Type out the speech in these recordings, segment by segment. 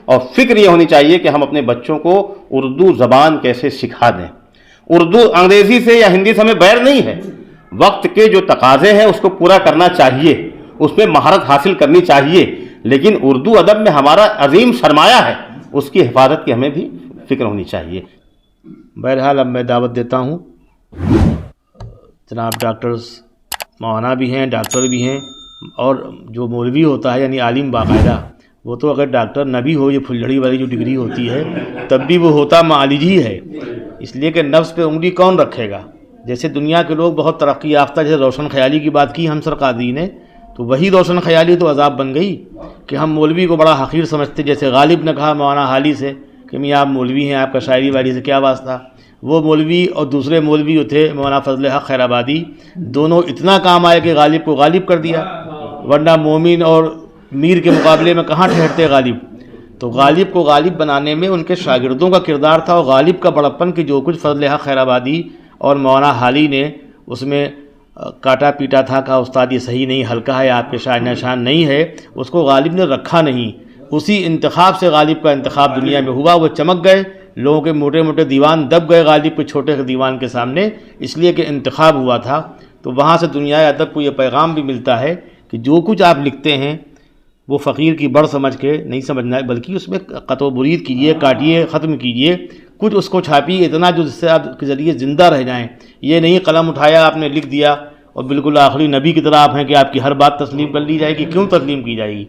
اور فکر یہ ہونی چاہیے کہ ہم اپنے بچوں کو اردو زبان کیسے سکھا دیں. اردو انگریزی سے یا ہندی سے ہمیں بیر نہیں ہے. وقت کے جو تقاضے ہیں اس کو پورا کرنا چاہیے, اس میں مہارت حاصل کرنی چاہیے, لیکن اردو ادب میں ہمارا عظیم سرمایہ ہے, اس کی حفاظت کی ہمیں بھی فکر ہونی چاہیے. بہرحال اب میں دعوت دیتا ہوں جناب ڈاکٹرز مولانا بھی ہیں, ڈاکٹر بھی ہیں, اور جو مولوی ہوتا ہے یعنی عالم باقاعدہ, وہ تو اگر ڈاکٹر نہ بھی ہو, یہ پھلجھڑی والی جو ڈگری ہوتی ہے تب بھی وہ ہوتا معالج ہی ہے, اس لیے کہ نفس پہ انگلی کون رکھے گا. جیسے دنیا کے لوگ بہت ترقی یافتہ, جیسے روشن خیالی کی بات کی ہمسر قادری نے, تو وہی روشن خیالی تو عذاب بن گئی کہ ہم مولوی کو بڑا حقیر سمجھتے. جیسے غالب نے کہا مولانا حالی سے کہ میاں آپ مولوی ہیں, آپ کا شاعری واڑی سے کیا واسطہ. وہ مولوی اور دوسرے مولوی جو تھے مولانا فضل حق خیر آبادی, دونوں اتنا کام آئے کہ غالب کو غالب کر دیا, ورنہ مومن اور میر کے مقابلے میں کہاں ٹھہرتے غالب. تو غالب کو غالب بنانے میں ان کے شاگردوں کا کردار تھا, اور غالب کا بڑپن کہ جو کچھ فضل حق خیر آبادی اور مولانا حالی نے اس میں کاٹا پیٹا تھا, کہا استاد یہ صحیح نہیں, ہلکا ہے, آپ کے شاعر نشان نہیں ہے, اس کو غالب نے رکھا نہیں. اسی انتخاب سے غالب کا انتخاب دنیا میں ہوا, وہ چمک گئے, لوگوں کے موٹے موٹے دیوان دب گئے غالب کے چھوٹے دیوان کے سامنے, اس لیے کہ انتخاب ہوا تھا. تو وہاں سے دنیا ادب کو یہ پیغام بھی ملتا ہے کہ جو کچھ آپ لکھتے ہیں وہ فقیر کی بڑھ سمجھ کے نہیں سمجھنا ہے, بلکہ اس میں قطع و برید کیجیے, کاٹیے, ختم کیجیے, کچھ اس کو چھاپیے اتنا جو جس سے آپ کے ذریعے زندہ رہ جائیں. یہ نہیں قلم اٹھایا آپ نے لکھ دیا اور بالکل آخری نبی کی طرح آپ ہیں کہ آپ کی ہر بات تسلیم کر لی جائے گی. کیوں تسلیم کی جائے گی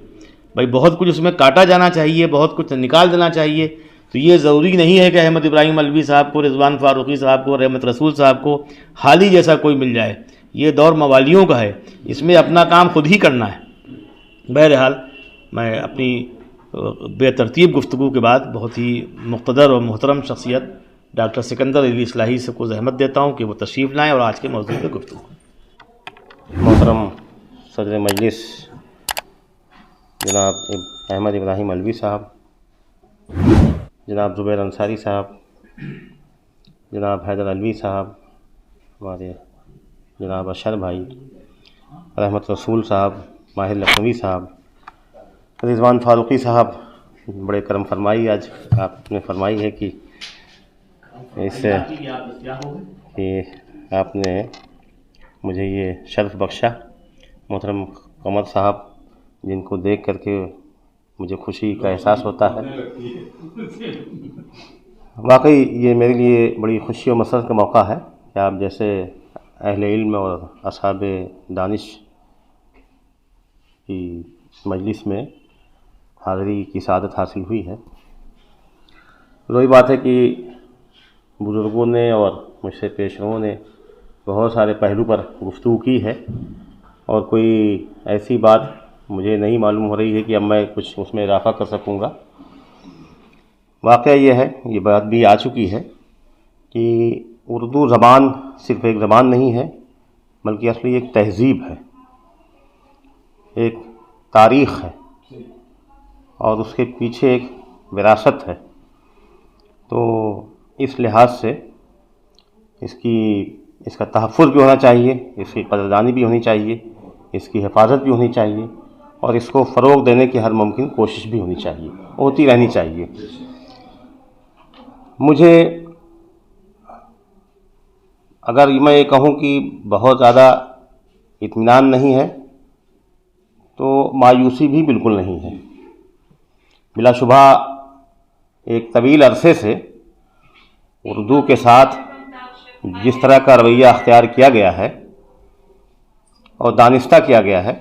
بھائی؟ بہت کچھ اس میں کاٹا جانا چاہیے, بہت کچھ نکال دینا چاہیے. تو یہ ضروری نہیں ہے کہ احمد ابراہیم الوی صاحب کو, رضوان فاروقی صاحب کو, رحمت رسول صاحب کو حالی جیسا کوئی مل جائے. یہ دور موالیوں کا ہے, اس میں اپنا کام خود ہی کرنا ہے. بہرحال میں اپنی بے ترتیب گفتگو کے بعد بہت ہی مقتدر اور محترم شخصیت ڈاکٹر سکندر علی اصلاحی سے کو زحمت دیتا ہوں کہ وہ تشریف لائیں اور آج کے موضوع پہ گفتگو. محترم صدر مجلس جناب احمد ابراہیم الوی صاحب, جناب زبیر انصاری صاحب, جناب حیدر الوی صاحب, ہمارے جناب اشر بھائی, رحمت رسول صاحب, ماہر لکھنوی صاحب, رضوان فاروقی صاحب, بڑے کرم فرمائی آج آپ نے فرمائی ہے کہ آپ نے مجھے یہ شرف بخشا. محترم قمر صاحب, جن کو دیکھ کر کے مجھے خوشی کا احساس ہوتا ہے. واقعی یہ میرے لیے بڑی خوشی اور مسرت کا موقع ہے کہ آپ جیسے اہل علم اور اصحاب دانش کی مجلس میں حاضری کی سعادت حاصل ہوئی ہے. وہی بات ہے کہ بزرگوں نے اور مجھ سے پیش روؤں نے بہت سارے پہلو پر گفتگو کی ہے, اور کوئی ایسی بات مجھے نہیں معلوم ہو رہی ہے کہ اب میں کچھ اس میں اضافہ کر سکوں گا. واقعہ یہ ہے, یہ بات بھی آ چکی ہے کہ اردو زبان صرف ایک زبان نہیں ہے, بلکہ اصلی ایک تہذیب ہے, ایک تاریخ ہے, اور اس کے پیچھے ایک وراثت ہے. تو اس لحاظ سے اس کا تحفظ بھی ہونا چاہیے, اس کی قدردانی بھی ہونی چاہیے, اس کی حفاظت بھی ہونی چاہیے, اور اس کو فروغ دینے کی ہر ممکن کوشش بھی ہونی چاہیے, ہوتی رہنی چاہیے. مجھے اگر میں یہ کہوں کہ بہت زیادہ اطمینان نہیں ہے تو مایوسی بھی بالکل نہیں ہے. بلا شبہ ایک طویل عرصے سے اردو کے ساتھ جس طرح کا رویہ اختیار کیا گیا ہے اور دانستہ کیا گیا ہے,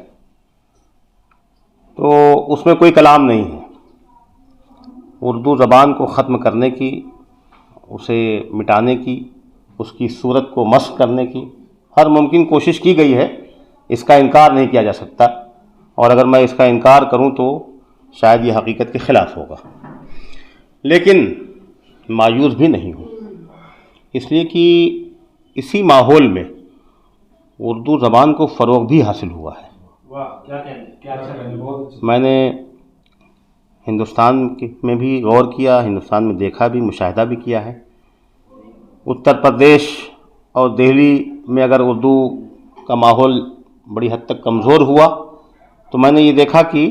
تو اس میں کوئی کلام نہیں ہے. اردو زبان کو ختم کرنے کی, اسے مٹانے کی, اس کی صورت کو مسخ کرنے کی ہر ممکن کوشش کی گئی ہے, اس کا انکار نہیں کیا جا سکتا. اور اگر میں اس کا انکار کروں تو شاید یہ حقیقت کے خلاف ہوگا, لیکن مایوس بھی نہیں ہوں, اس لیے کہ اسی ماحول میں اردو زبان کو فروغ بھی حاصل ہوا ہے. میں نے ہندوستان میں بھی غور کیا, ہندوستان میں دیکھا بھی, مشاہدہ بھی کیا ہے. اتر پردیش اور دہلی میں اگر اردو کا ماحول بڑی حد تک کمزور ہوا, تو میں نے یہ دیکھا کہ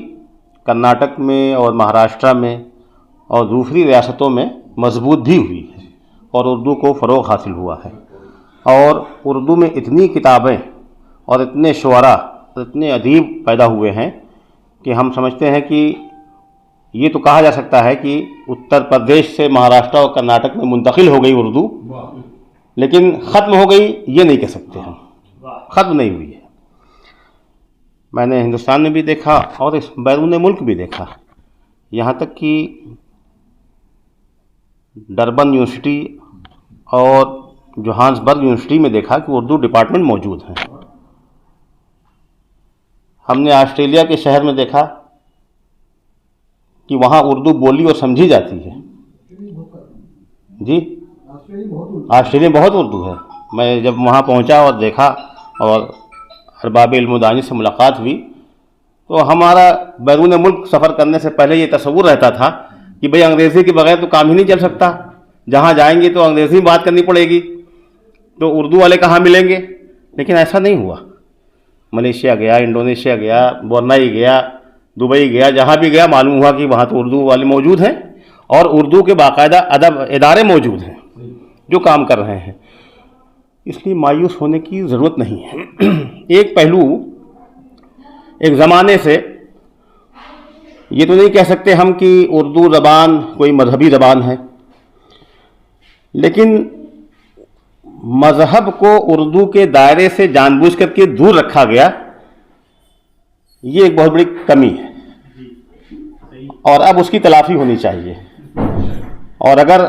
کرناٹک میں اور مہاراشٹرا میں اور دوسری ریاستوں میں مضبوط بھی ہوئی ہے اور اردو کو فروغ حاصل ہوا ہے. اور اردو میں اتنی کتابیں اور اتنے شعراء اور اتنے ادیب پیدا ہوئے ہیں کہ ہم سمجھتے ہیں کہ یہ تو کہا جا سکتا ہے کہ اتر پردیش سے مہاراشٹر اور کرناٹک میں منتقل ہو گئی اردو، لیکن ختم ہو گئی یہ نہیں کہہ سکتے ہم. ختم نہیں ہوئی ہے. میں نے ہندوستان میں بھی دیکھا اور اس بیرون ملک بھی دیکھا، یہاں تک کہ ڈربن یونیورسٹی اور جوہانسبرگ یونیورسٹی میں دیکھا کہ اردو ڈپارٹمنٹ موجود ہیں. ہم نے آسٹریلیا کے شہر میں دیکھا کہ وہاں اردو بولی اور سمجھی جاتی ہے. جی، آسٹریلیا میں بہت اردو ہے. میں جب وہاں پہنچا اور دیکھا اور ارباب علم و دانش سے ملاقات ہوئی تو ہمارا بیرون ملک سفر کرنے سے پہلے یہ تصور رہتا تھا کہ بھئی انگریزی کے بغیر تو کام ہی نہیں چل سکتا، جہاں جائیں گے تو انگریزی میں بات کرنی پڑے گی، تو اردو والے کہاں ملیں گے. لیکن ایسا نہیں ہوا. ملیشیا گیا، انڈونیشیا گیا، بورنائی گیا، دبئی گیا، جہاں بھی گیا معلوم ہوا کہ وہاں تو اردو والے موجود ہیں اور اردو کے باقاعدہ ادب ادارے موجود ہیں جو کام کر رہے ہیں. اس لیے مایوس ہونے کی ضرورت نہیں ہے. ایک پہلو، ایک زمانے سے یہ تو نہیں کہہ سکتے ہم کہ اردو زبان کوئی مذہبی زبان ہے، لیکن مذہب کو اردو کے دائرے سے جان بوجھ کر کے دور رکھا گیا، یہ ایک بہت بڑی کمی ہے اور اب اس کی تلافی ہونی چاہیے. اور اگر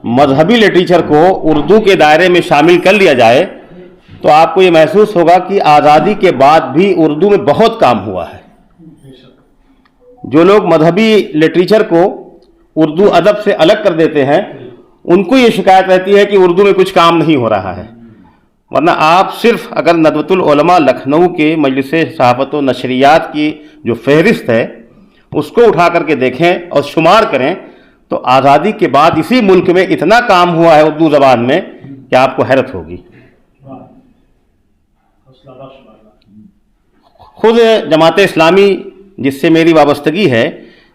مذہبی لٹریچر کو اردو کے دائرے میں شامل کر لیا جائے تو آپ کو یہ محسوس ہوگا کہ آزادی کے بعد بھی اردو میں بہت کام ہوا ہے. جو لوگ مذہبی لٹریچر کو اردو ادب سے الگ کر دیتے ہیں ان کو یہ شکایت رہتی ہے کہ اردو میں کچھ کام نہیں ہو رہا ہے. ورنہ آپ صرف اگر ندوۃ العلماء لکھنؤ کے مجلس صحافت و نشریات کی جو فہرست ہے اس کو اٹھا کر کے دیکھیں اور شمار کریں تو آزادی کے بعد اسی ملک میں اتنا کام ہوا ہے اردو زبان میں کہ آپ کو حیرت ہوگی. خود جماعت اسلامی جس سے میری وابستگی ہے،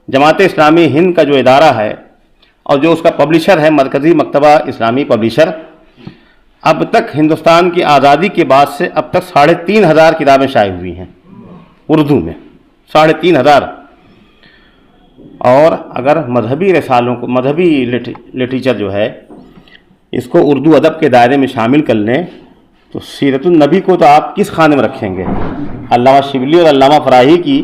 جماعت اسلامی ہند کا جو ادارہ ہے اور جو اس کا پبلشر ہے مرکزی مکتبہ اسلامی پبلشر، اب تک ہندوستان کی آزادی کے بعد سے اب تک 3,500 کتابیں شائع ہوئی ہیں اردو میں. 3,500. اور اگر مذہبی رسالوں کو، مذہبی لٹریچر جو ہے اس کو اردو ادب کے دائرے میں شامل کر لیں تو سیرت النبی کو تو آپ کس خانے میں رکھیں گے؟ علامہ شبلی اور علامہ فراہی کی،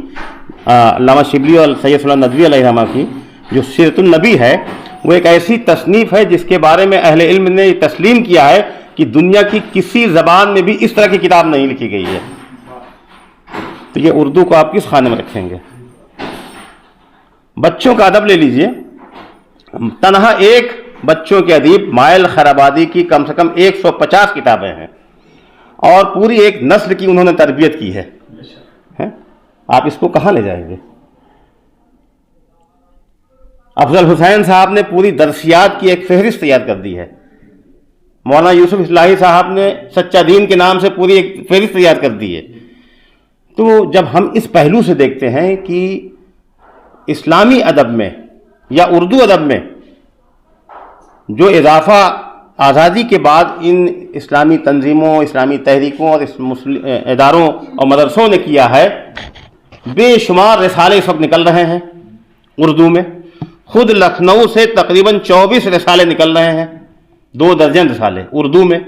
علامہ شبلی اور سید صلی اللہ ندوی علیہ الرحمہ کی جو سیرت النبی ہے وہ ایک ایسی تصنیف ہے جس کے بارے میں اہل علم نے تسلیم کیا ہے کہ دنیا کی کسی زبان میں بھی اس طرح کی کتاب نہیں لکھی گئی ہے. تو یہ اردو کو آپ کس خانے میں رکھیں گے؟ بچوں کا ادب لے لیجئے، تنہا ایک بچوں کے ادیب مائل خیرآبادی کی کم سے کم 150 کتابیں ہیں اور پوری ایک نسل کی انہوں نے تربیت کی ہے. آپ اس کو کہاں لے جائیں گے؟ افضل حسین صاحب نے پوری درسیات کی ایک فہرست تیار کر دی ہے. مولانا یوسف اصلاحی صاحب نے سچا دین کے نام سے پوری ایک فہرست تیار کر دی ہے. تو جب ہم اس پہلو سے دیکھتے ہیں کہ اسلامی ادب میں یا اردو ادب میں جو اضافہ آزادی کے بعد ان اسلامی تنظیموں، اسلامی تحریکوں اور اداروں اور مدرسوں نے کیا ہے، بے شمار رسالے اس وقت نکل رہے ہیں اردو میں. خود لکھنؤ سے تقریباً 24 رسالے نکل رہے ہیں، 2 درجن رسالے اردو میں.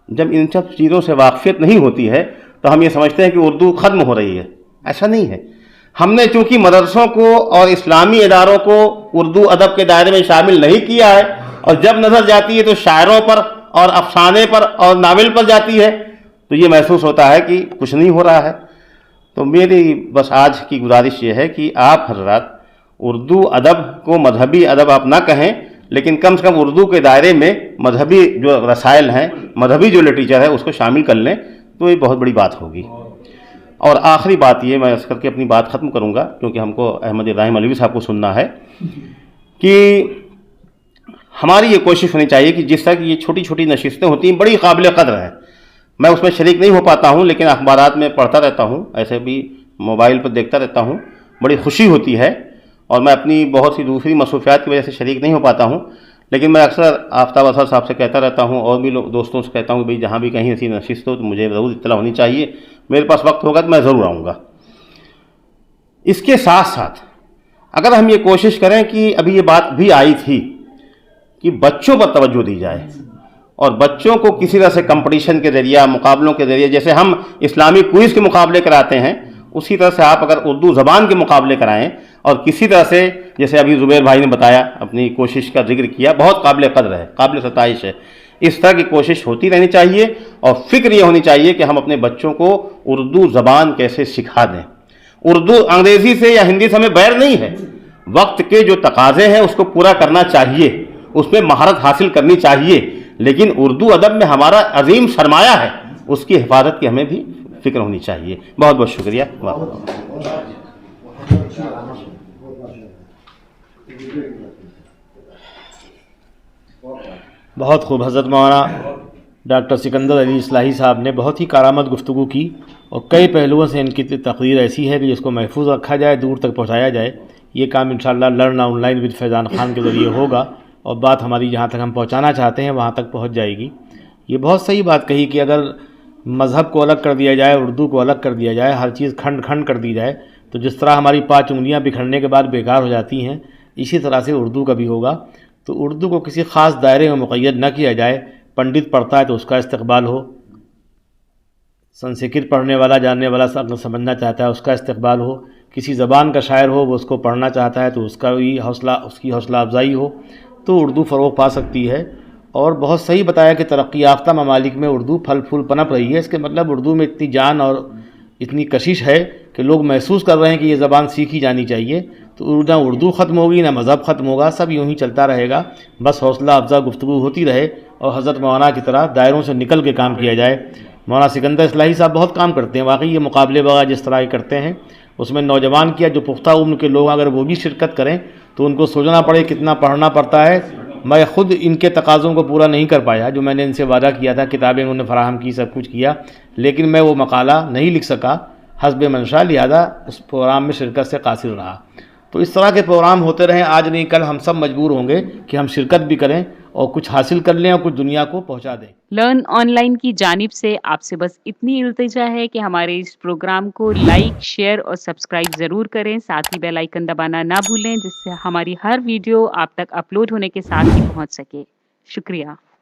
جب ان سب چیزوں سے واقفیت نہیں ہوتی ہے تو ہم یہ سمجھتے ہیں کہ اردو ختم ہو رہی ہے. ایسا نہیں ہے. ہم نے چونکہ مدرسوں کو اور اسلامی اداروں کو اردو ادب کے دائرے میں شامل نہیں کیا ہے اور جب نظر جاتی ہے تو شاعروں پر اور افسانے پر اور ناول پر جاتی ہے تو یہ محسوس ہوتا ہے کہ کچھ نہیں ہو رہا ہے. تو میری بس آج کی گزارش یہ ہے کہ آپ حضرات اردو ادب کو مذہبی ادب آپ نہ کہیں، لیکن کم سے کم اردو کے دائرے میں مذہبی جو رسائل ہیں، مذہبی جو لٹریچر ہے اس کو شامل کر لیں تو یہ بہت بڑی بات ہوگی. اور آخری بات یہ، میں اس کر کے اپنی بات ختم کروں گا کیونکہ ہم کو احمد ابراہیم علوی صاحب کو سننا ہے، کہ ہماری یہ کوشش ہونی چاہیے کہ جس طرح کی یہ چھوٹی چھوٹی نشستیں ہوتی ہیں بڑی قابل قدر ہیں. میں اس میں شریک نہیں ہو پاتا ہوں لیکن اخبارات میں پڑھتا رہتا ہوں، ایسے بھی موبائل پر دیکھتا رہتا ہوں، بڑی خوشی ہوتی ہے. اور میں اپنی بہت سی دوسری مصروفیات کی وجہ سے شریک نہیں ہو پاتا ہوں، لیکن میں اکثر آفتاب اظہر صاحب سے کہتا رہتا ہوں اور بھی دوستوں سے کہتا ہوں کہ بھئی جہاں بھی کہیں ایسی نشست ہو تو مجھے ضرور اطلاع ہونی چاہیے، میرے پاس وقت ہوگا تو میں ضرور آؤں گا۔ اس کے ساتھ ساتھ اگر ہم یہ کوشش کریں کہ ابھی یہ بات بھی آئی تھی کہ بچوں پر توجہ دی جائے اور بچوں کو کسی طرح سے کمپٹیشن کے ذریعہ، مقابلوں کے ذریعے، جیسے ہم اسلامی کوئز کے مقابلے کراتے ہیں اسی طرح سے آپ اگر اردو زبان کے مقابلے کرائیں اور کسی طرح سے، جیسے ابھی زبیر بھائی نے بتایا، اپنی کوشش کا ذکر کیا، بہت قابل قدر ہے، قابل ستائش ہے، اس طرح کی کوشش ہوتی رہنی چاہیے اور فکر یہ ہونی چاہیے کہ ہم اپنے بچوں کو اردو زبان کیسے سکھا دیں۔ اردو انگریزی سے یا ہندی سے ہمیں بیر نہیں ہے، وقت کے جو تقاضے ہیں اس کو پورا کرنا چاہیے، اس میں مہارت حاصل کرنی چاہیے، لیکن اردو ادب میں ہمارا عظیم سرمایہ ہے، اس کی حفاظت کی ہمیں بھی فکر ہونی چاہیے۔ بہت بہت شکریہ۔ بہت خوب، حضرت مولانا ڈاکٹر سکندر علی اصلاحی صاحب نے بہت ہی کارآمد گفتگو کی اور کئی پہلوؤں سے ان کی تقریر ایسی ہے کہ جس کو محفوظ رکھا جائے، دور تک پہنچایا جائے۔ یہ کام انشاءاللہ لرن آن لائن ود فیضان خان کے ذریعے ہوگا اور بات ہماری جہاں تک ہم پہنچانا چاہتے ہیں وہاں تک پہنچ جائے گی۔ یہ بہت صحیح بات کہی کہ اگر مذہب کو الگ کر دیا جائے، اردو کو الگ کر دیا جائے، ہر چیز کھنڈ کھنڈ کر دی جائے، تو جس طرح ہماری 5 انگلیاں بکھرنے کے بعد بیکار ہو جاتی ہیں، اسی طرح سے اردو کا بھی ہوگا۔ تو اردو کو کسی خاص دائرے میں مقید نہ کیا جائے، پنڈت پڑھتا ہے تو اس کا استقبال ہو، سنسکرت پڑھنے والا، جاننے والا سمجھنا چاہتا ہے اس کا استقبال ہو، کسی زبان کا شاعر ہو وہ اس کو پڑھنا چاہتا ہے تو اس کا بھی اس کی حوصلہ افزائی ہو، تو اردو فروغ پا سکتی ہے۔ اور بہت صحیح بتایا کہ ترقی یافتہ ممالک میں اردو پھل پھول پنپ رہی ہے، اس کے مطلب اردو میں اتنی جان اور اتنی کشش ہے کہ لوگ محسوس کر رہے ہیں کہ یہ زبان سیکھی جانی چاہیے۔ تو نہ اردو ختم ہوگی، نہ مذہب ختم ہوگا، سب یوں ہی چلتا رہے گا، بس حوصلہ افزا گفتگو ہوتی رہے اور حضرت مولانا کی طرح دائروں سے نکل کے کام کیا جائے۔ مولانا سکندر اصلاحی صاحب بہت کام کرتے ہیں، واقعی یہ مقابلے وغیرہ جس طرح یہ کرتے ہیں اس میں نوجوان کیا جو پختہ عمر کے لوگ اگر وہ بھی شرکت کریں تو ان کو سوچنا پڑے کتنا پڑھنا پڑتا ہے۔ میں خود ان کے تقاضوں کو پورا نہیں کر پایا، جو میں نے ان سے وعدہ کیا تھا، کتابیں انہوں نے فراہم کی، سب کچھ کیا، لیکن میں وہ مقالہ نہیں لکھ سکا حسب منشا، لہذا اس پروگرام میں شرکت سے قاصر رہا۔ تو اس طرح کے پروگرام ہوتے رہیں، آج نہیں کل ہم سب مجبور ہوں گے کہ ہم شرکت بھی کریں اور کچھ حاصل کر لیں اور کچھ دنیا کو پہنچا دیں۔ لرن آن لائن کی جانب سے آپ سے بس اتنی التجا ہے کہ ہمارے اس پروگرام کو لائک، شیئر اور سبسکرائب ضرور کریں، ساتھ ہی بیل آئیکن دبانا نہ بھولیں جس سے ہماری ہر ویڈیو آپ تک اپلوڈ ہونے کے ساتھ ہی پہنچ سکے۔ شکریہ۔